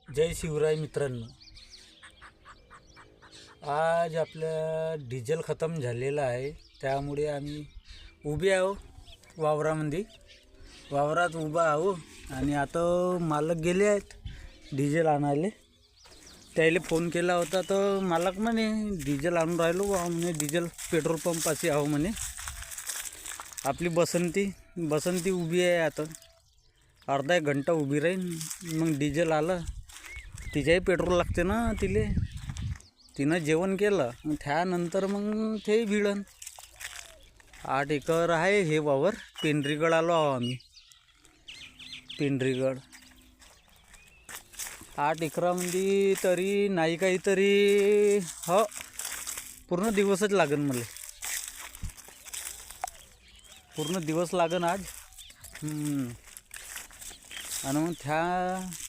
जय शिवराय मित्रांनो. आज आपल्या डिझेल खतम झालेला आहे, त्यामुळे आम्ही उभे आहो वावरात उभा आहो. आणि आता मालक गेले आहेत डिझेल आणायला. त्याला फोन केला होता तर मालक म्हणे डिझेल आणून राहिलो बा म्हणे, डिझेल पेट्रोल पंपाशी आहो म्हणे. आपली बसंती उभी आहे. आता अर्धा एक घंटा उभी राहीन, मग डिझेल आलं. तिच्याही पेट्रोल लागते ना तिनं जेवण केलं, मग त्यानंतर मग ते भिडन. 8 एकर आहे हे वावर. पेंढरीगड आलो आहो आम्ही. पेंढरीगड 8 एकरामध्ये तरी नाही काहीतरी हो पूर्ण दिवसच लागन मला. पूर्ण दिवस लागन आज. आणि मग त्या